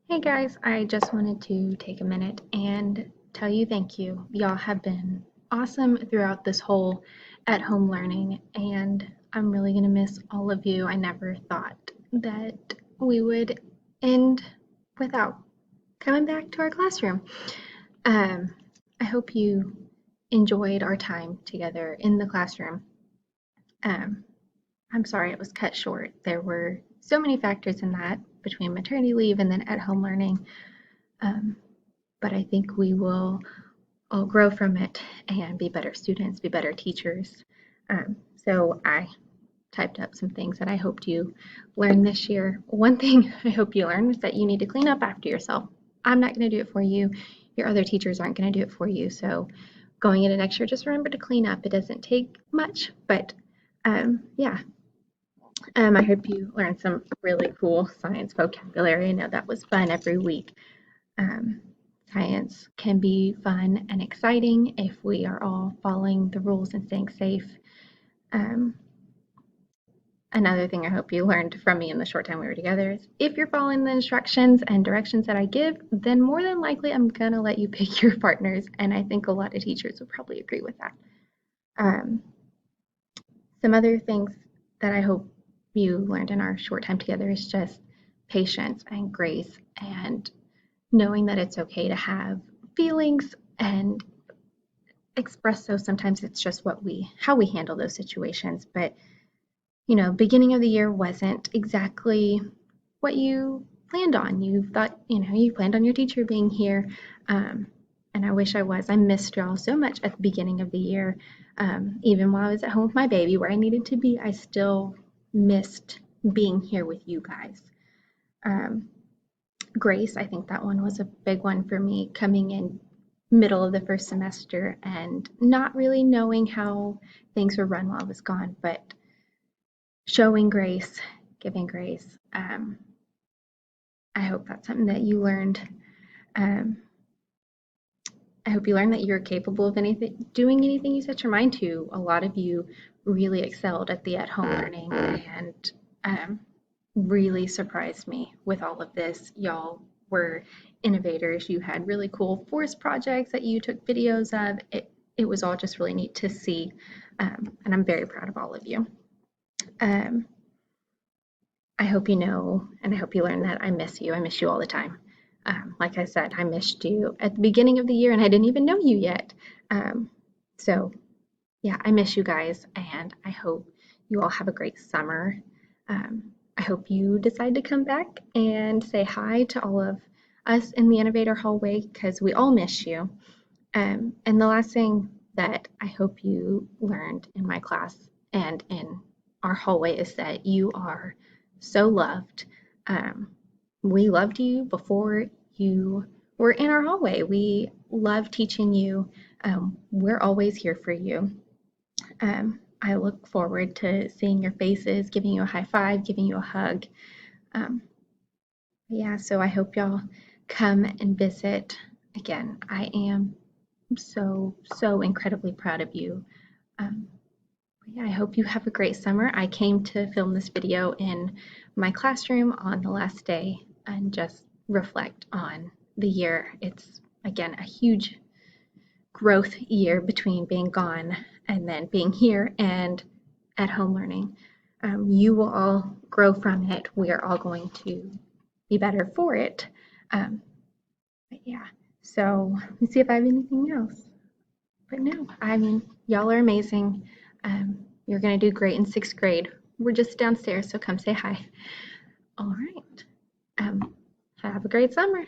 Hey guys, I just wanted to take a minute and tell you thank you. Y'all have been awesome throughout this whole at home learning, and I'm really going to miss all of you. I never thought that we would end without coming back to our classroom. Um, I hope you enjoyed our time together in the classroom. Um, I'm sorry it was cut short. There were so many factors in that between maternity leave and then at home learning. Um, but I think we will all grow from it and be better students, be better teachers. So I typed up some things that I hoped you learned this year. One thing I hope you learned was that you need to clean up after yourself. I'm not going to do it for you. Your other teachers aren't going to do it for you. So going into next year, just remember to clean up. It doesn't take much, but yeah. I hope you learned some really cool science vocabulary. I know that was fun every week. Um, Science can be fun and exciting if we are all following the rules and staying safe. Um, Another thing I hope you learned from me in the short time we were together is if you're following the instructions and directions that I give, then more than likely I'm going to let you pick your partners. And I think a lot of teachers would probably agree with that. Um, some other things that I hope you learned in our short time together is just patience and grace and knowing that it's okay to have feelings and express those. Sometimes it's just how we handle those situations. But beginning of the year wasn't exactly what you planned on. You thought, you planned on your teacher being here. um, and I wish I was. I missed y'all so much at the beginning of the year. Even while I was at home with my baby where I needed to be, I still missed being here with you guys. um, Grace, I think that one was a big one for me, coming in middle of the first semester and not really knowing how things were run while I was gone, but showing grace, giving grace. I hope that's something that you learned. Um, I hope you learned that you're capable of doing anything you set your mind to. A lot of you really excelled at the at-home learning and really surprised me with all of this. Y'all were innovators. You had really cool forest projects that you took videos of. It was all just really neat to see, and I'm very proud of all of you. Um, I hope you know, and I hope you learn that I miss you. I miss you all the time. Like I said, I missed you at the beginning of the year, and I didn't even know you yet. Um, so, yeah, I miss you guys, and I hope you all have a great summer. Um, I hope you decide to come back and say hi to all of us in the Innovator Hallway because we all miss you. And the last thing that I hope you learned in my class and in our hallway is that you are so loved. Um, we loved you before you were in our hallway. We love teaching you. We're always here for you. I look forward to seeing your faces, giving you a high five, giving you a hug. Um, yeah, so I hope y'all come and visit. Again, I am so incredibly proud of you. Um, yeah, I hope you have a great summer. I came to film this video in my classroom on the last day and just reflect on the year. It's, again, a huge growth year between being gone and then being here and at home learning. You will all grow from it. We are all going to be better for it. But yeah, so let's see if I have anything else. But no, I mean, y'all are amazing. You're going to do great in sixth grade. We're just downstairs, so come say hi. All right. Have a great summer.